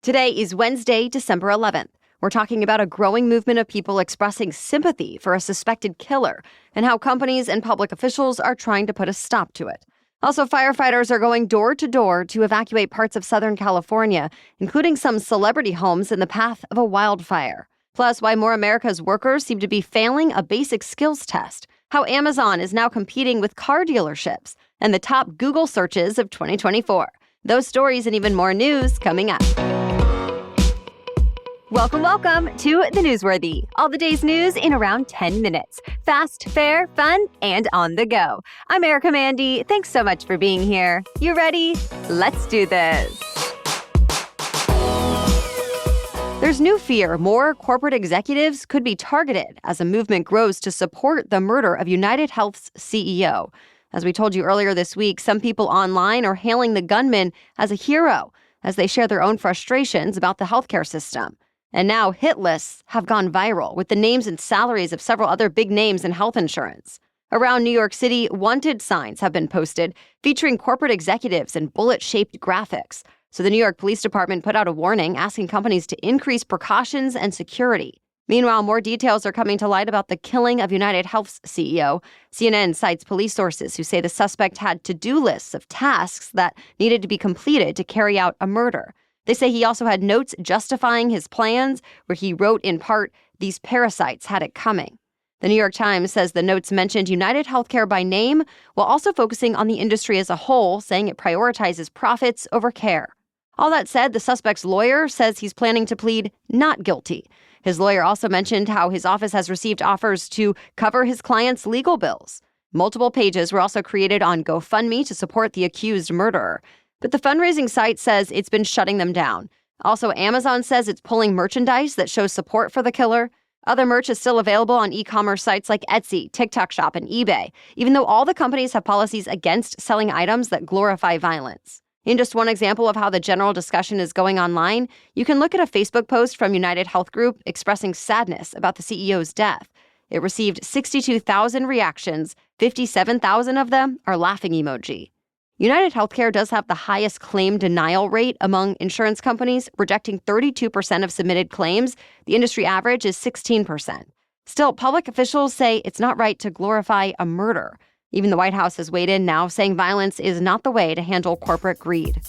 Today is Wednesday, December 11th. We're talking about a growing movement of people expressing sympathy for a suspected killer and how companies and public officials are trying to put a stop to it. Also, firefighters are going door to door to evacuate parts of Southern California, including some celebrity homes in the path of a wildfire. Plus, why more America's workers seem to be failing a basic skills test, how Amazon is now competing with car dealerships, and the top Google searches of 2024. Those stories and even more news coming up. Welcome to The Newsworthy. All the day's news in around 10 minutes. Fast, fair, fun, and on the go. I'm Erica Mandy. Thanks so much for being here. You ready? Let's do this. There's new fear more corporate executives could be targeted as a movement grows to support the murder of United Health's CEO. As we told you earlier this week, some people online are hailing the gunman as a hero as they share their own frustrations about the healthcare system. And now hit lists have gone viral with the names and salaries of several other big names in health insurance. Around New York City, wanted signs have been posted featuring corporate executives and bullet-shaped graphics. So the New York Police Department put out a warning asking companies to increase precautions and security. Meanwhile, more details are coming to light about the killing of United Health's CEO. CNN cites police sources who say the suspect had to-do lists of tasks that needed to be completed to carry out a murder. They say he also had notes justifying his plans, where he wrote in part, "These parasites had it coming." The New York Times says the notes mentioned United Healthcare by name, while also focusing on the industry as a whole, saying it prioritizes profits over care. All that said, the suspect's lawyer says he's planning to plead not guilty. His lawyer also mentioned how his office has received offers to cover his client's legal bills. Multiple pages were also created on GoFundMe to support the accused murderer. But the fundraising site says it's been shutting them down. Also, Amazon says it's pulling merchandise that shows support for the killer. Other merch is still available on e-commerce sites like Etsy, TikTok Shop, and eBay, even though all the companies have policies against selling items that glorify violence. In just one example of how the general discussion is going online, you can look at a Facebook post from United Health Group expressing sadness about the CEO's death. It received 62,000 reactions, 57,000 of them are laughing emoji. United Healthcare does have the highest claim denial rate among insurance companies, rejecting 32% of submitted claims. The industry average is 16%. Still, public officials say it's not right to glorify a murder. Even the White House has weighed in now, saying violence is not the way to handle corporate greed.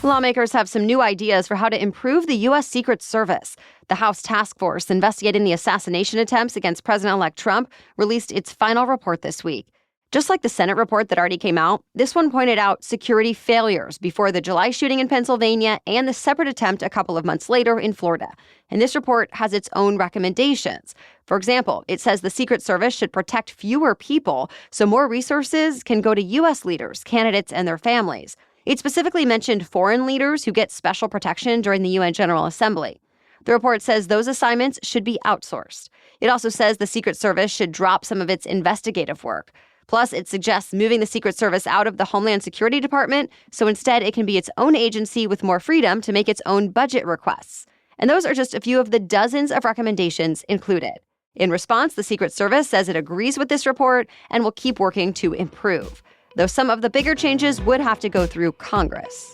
Lawmakers have some new ideas for how to improve the U.S. Secret Service. The House task force investigating the assassination attempts against President-elect Trump released its final report this week. Just like the Senate report that already came out, this one pointed out security failures before the July shooting in Pennsylvania and the separate attempt a couple of months later in Florida. And this report has its own recommendations. For example, it says the Secret Service should protect fewer people so more resources can go to U.S. leaders, candidates, and their families. It specifically mentioned foreign leaders who get special protection during the UN General Assembly. The report says those assignments should be outsourced. It also says the Secret Service should drop some of its investigative work. Plus, it suggests moving the Secret Service out of the Homeland Security Department, so instead it can be its own agency with more freedom to make its own budget requests. And those are just a few of the dozens of recommendations included. In response, the Secret Service says it agrees with this report and will keep working to improve, though some of the bigger changes would have to go through Congress.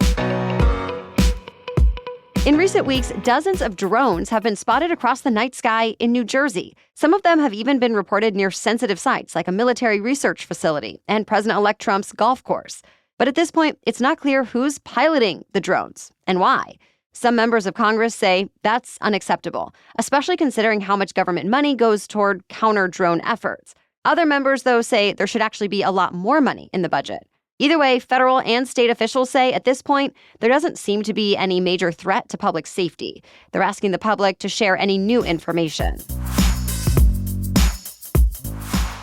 In recent weeks, dozens of drones have been spotted across the night sky in New Jersey. Some of them have even been reported near sensitive sites like a military research facility and President-elect Trump's golf course. But at this point, it's not clear who's piloting the drones and why. Some members of Congress say that's unacceptable, especially considering how much government money goes toward counter-drone efforts. Other members, though, say there should actually be a lot more money in the budget. Either way, federal and state officials say at this point, there doesn't seem to be any major threat to public safety. They're asking the public to share any new information.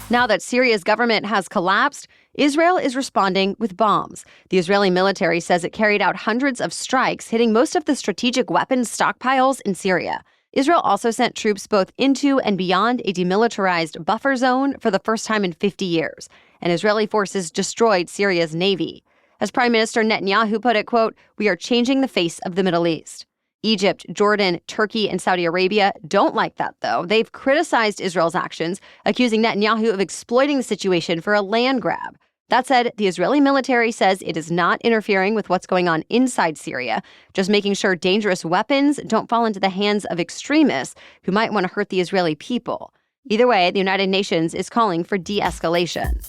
Now that Syria's government has collapsed, Israel is responding with bombs. The Israeli military says it carried out hundreds of strikes, hitting most of the strategic weapons stockpiles in Syria. Israel also sent troops both into and beyond a demilitarized buffer zone for the first time in 50 years. And Israeli forces destroyed Syria's navy. As Prime Minister Netanyahu put it, quote, "We are changing the face of the Middle East." Egypt, Jordan, Turkey, and Saudi Arabia don't like that, though. They've criticized Israel's actions, accusing Netanyahu of exploiting the situation for a land grab. That said, the Israeli military says it is not interfering with what's going on inside Syria, just making sure dangerous weapons don't fall into the hands of extremists who might want to hurt the Israeli people. Either way, the United Nations is calling for de-escalation.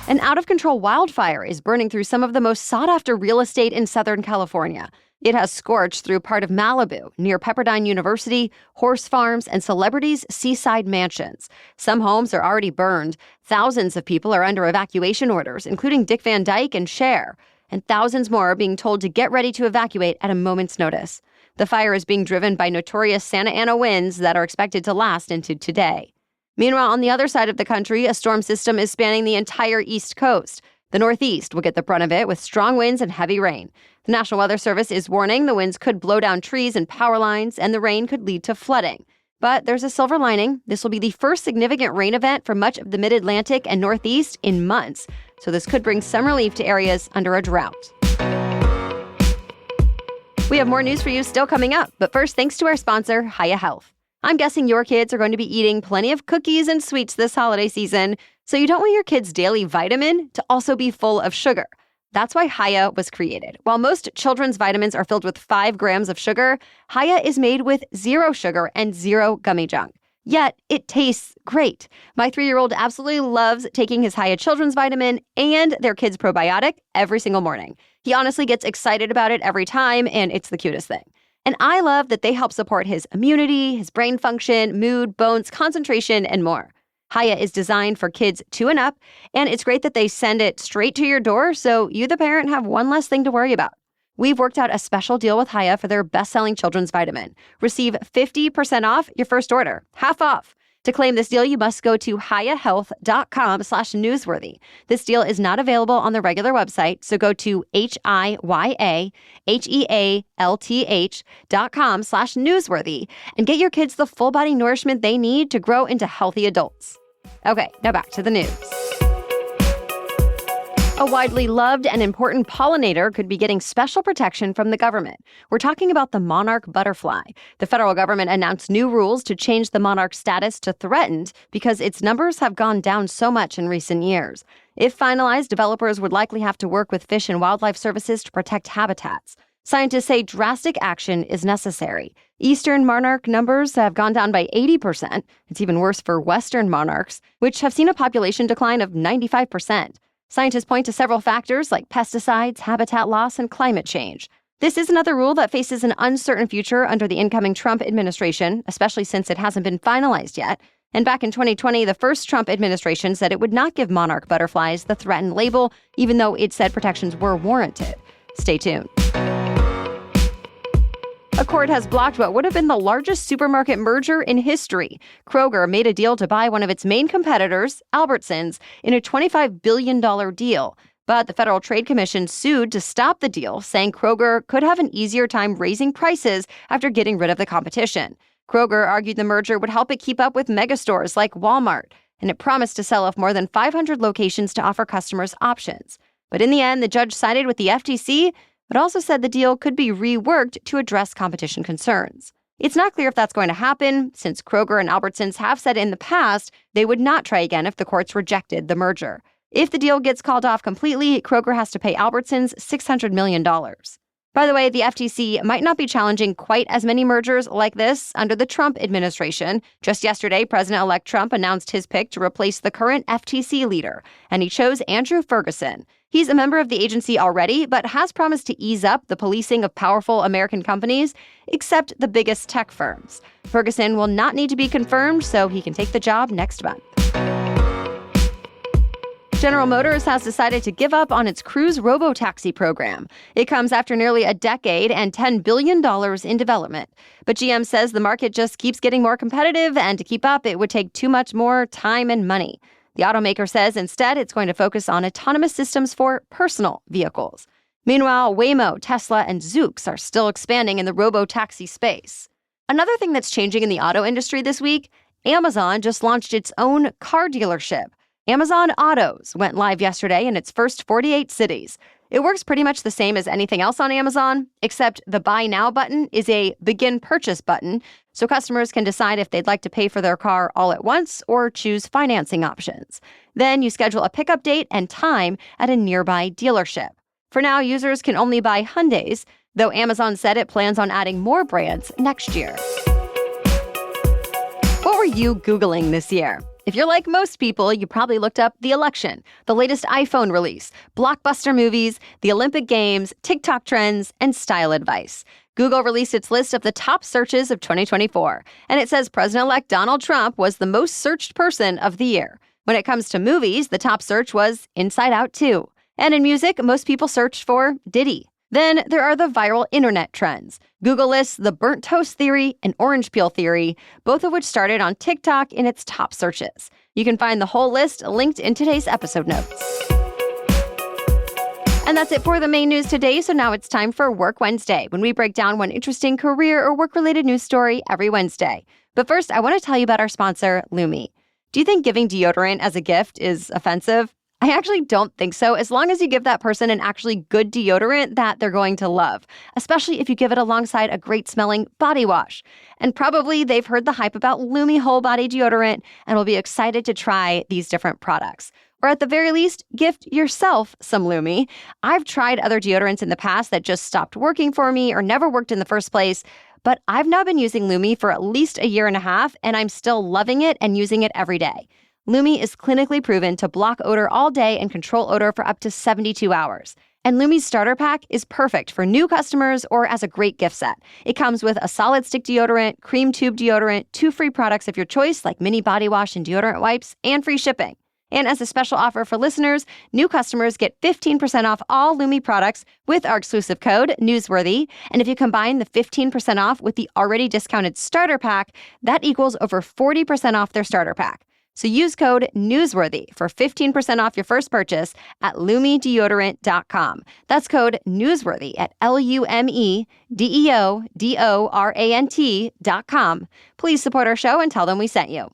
An out-of-control wildfire is burning through some of the most sought-after real estate in Southern California. It has scorched through part of Malibu, near Pepperdine University, horse farms, and celebrities' seaside mansions. Some homes are already burned. Thousands of people are under evacuation orders, including Dick Van Dyke and Cher. And thousands more are being told to get ready to evacuate at a moment's notice. The fire is being driven by notorious Santa Ana winds that are expected to last into today. Meanwhile, on the other side of the country, a storm system is spanning the entire East Coast. The Northeast will get the brunt of it with strong winds and heavy rain. The National Weather Service is warning the winds could blow down trees and power lines, and the rain could lead to flooding. But there's a silver lining. This will be the first significant rain event for much of the Mid-Atlantic and Northeast in months. So this could bring some relief to areas under a drought. We have more news for you still coming up. But first, thanks to our sponsor, Hiya Health. I'm guessing your kids are going to be eating plenty of cookies and sweets this holiday season, so you don't want your kids' daily vitamin to also be full of sugar. That's why Hiya was created. While most children's vitamins are filled with 5 grams of sugar, Hiya is made with 0 sugar and 0 gummy junk. Yet, it tastes great. My 3-year-old absolutely loves taking his Hiya children's vitamin and their kids' probiotic every single morning. He honestly gets excited about it every time, and it's the cutest thing. And I love that they help support his immunity, his brain function, mood, bones, concentration, and more. Hiya is designed for kids 2 and up, and it's great that they send it straight to your door so you, the parent, have one less thing to worry about. We've worked out a special deal with Hiya for their best-selling children's vitamin. Receive 50% off your first order, half off. To claim this deal, you must go to hiyahealth.com/newsworthy. This deal is not available on the regular website, so go to hiyahealth.com/newsworthy and get your kids the full body nourishment they need to grow into healthy adults. Okay, now back to the news. A widely loved and important pollinator could be getting special protection from the government. We're talking about the monarch butterfly. The federal government announced new rules to change the monarch status to threatened because its numbers have gone down so much in recent years. If finalized, developers would likely have to work with Fish and Wildlife Services to protect habitats. Scientists say drastic action is necessary. Eastern monarch numbers have gone down by 80%. It's even worse for Western monarchs, which have seen a population decline of 95%. Scientists point to several factors like pesticides, habitat loss, and climate change. This is another rule that faces an uncertain future under the incoming Trump administration, especially since it hasn't been finalized yet. And back in 2020, the first Trump administration said it would not give monarch butterflies the threatened label, even though it said protections were warranted. Stay tuned. A court has blocked what would have been the largest supermarket merger in history. Kroger made a deal to buy one of its main competitors, Albertsons, in a $25 billion deal. But the Federal Trade Commission sued to stop the deal, saying Kroger could have an easier time raising prices after getting rid of the competition. Kroger argued the merger would help it keep up with megastores like Walmart, and it promised to sell off more than 500 locations to offer customers options. But in the end, the judge sided with the FTC, but also said the deal could be reworked to address competition concerns. It's not clear if that's going to happen, since Kroger and Albertsons have said in the past they would not try again if the courts rejected the merger. If the deal gets called off completely, Kroger has to pay Albertsons $600 million. By the way, the FTC might not be challenging quite as many mergers like this under the Trump administration. Just yesterday, President-elect Trump announced his pick to replace the current FTC leader, and he chose Andrew Ferguson. He's a member of the agency already, but has promised to ease up the policing of powerful American companies, except the biggest tech firms. Ferguson will not need to be confirmed, so he can take the job next month. General Motors has decided to give up on its Cruise robo-taxi program. It comes after nearly a decade and $10 billion in development. But GM says the market just keeps getting more competitive, and to keep up, it would take too much more time and money. The automaker says instead it's going to focus on autonomous systems for personal vehicles. Meanwhile, Waymo, Tesla, and Zoox are still expanding in the robo-taxi space. Another thing that's changing in the auto industry this week, Amazon just launched its own car dealership. Amazon Autos went live yesterday in its first 48 cities. It works pretty much the same as anything else on Amazon, except the Buy Now button is a Begin Purchase button, so customers can decide if they'd like to pay for their car all at once or choose financing options. Then you schedule a pickup date and time at a nearby dealership. For now, users can only buy Hyundais, though Amazon said it plans on adding more brands next year. What were you Googling this year? If you're like most people, you probably looked up the election, the latest iPhone release, blockbuster movies, the Olympic Games, TikTok trends, and style advice. Google released its list of the top searches of 2024, and it says President-elect Donald Trump was the most searched person of the year. When it comes to movies, the top search was Inside Out 2. And in music, most people searched for Diddy. Then there are the viral internet trends. Google lists the burnt toast theory and orange peel theory, both of which started on TikTok in its top searches. You can find the whole list linked in today's episode notes. And that's it for the main news today, so now it's time for Work Wednesday, when we break down one interesting career or work-related news story every Wednesday. But first, I want to tell you about our sponsor, Lumi. Do you think giving deodorant as a gift is offensive? I actually don't think so, as long as you give that person an actually good deodorant that they're going to love, especially if you give it alongside a great-smelling body wash. And probably they've heard the hype about Lumi Whole Body Deodorant and will be excited to try these different products. Or at the very least, gift yourself some Lumi. I've tried other deodorants in the past that just stopped working for me or never worked in the first place, but I've now been using Lumi for at least a year and a half, and I'm still loving it and using it every day. Lumi is clinically proven to block odor all day and control odor for up to 72 hours. And Lumi's starter pack is perfect for new customers or as a great gift set. It comes with a solid stick deodorant, cream tube deodorant, 2 free products of your choice like mini body wash and deodorant wipes, and free shipping. And as a special offer for listeners, new customers get 15% off all Lumi products with our exclusive code, Newsworthy. And if you combine the 15% off with the already discounted starter pack, that equals over 40% off their starter pack. So use code Newsworthy for 15% off your first purchase at LumiDeodorant.com. That's code Newsworthy at LumiDeodorant.com. Please support our show and tell them we sent you.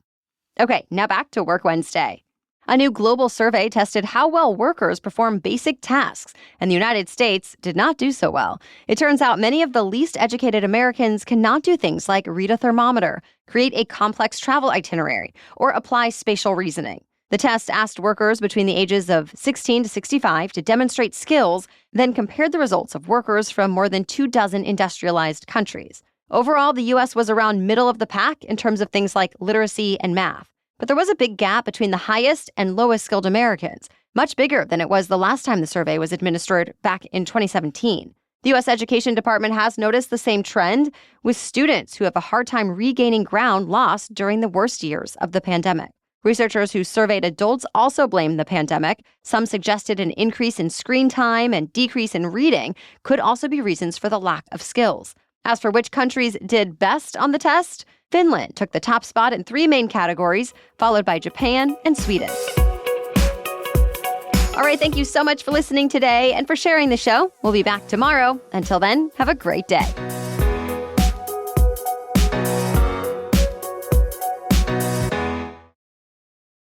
Okay, now back to Work Wednesday. A new global survey tested how well workers perform basic tasks, and the United States did not do so well. It turns out many of the least educated Americans cannot do things like read a thermometer, create a complex travel itinerary, or apply spatial reasoning. The test asked workers between the ages of 16 to 65 to demonstrate skills, then compared the results of workers from more than 24 industrialized countries. Overall, the U.S. was around middle of the pack in terms of things like literacy and math. But there was a big gap between the highest and lowest skilled Americans, much bigger than it was the last time the survey was administered back in 2017. The U.S. Education Department has noticed the same trend, with students who have a hard time regaining ground lost during the worst years of the pandemic. Researchers who surveyed adults also blamed the pandemic. Some suggested an increase in screen time and decrease in reading could also be reasons for the lack of skills. As for which countries did best on the test, Finland took the top spot in 3 main categories, followed by Japan and Sweden. All right, thank you so much for listening today and for sharing the show. We'll be back tomorrow. Until then, have a great day.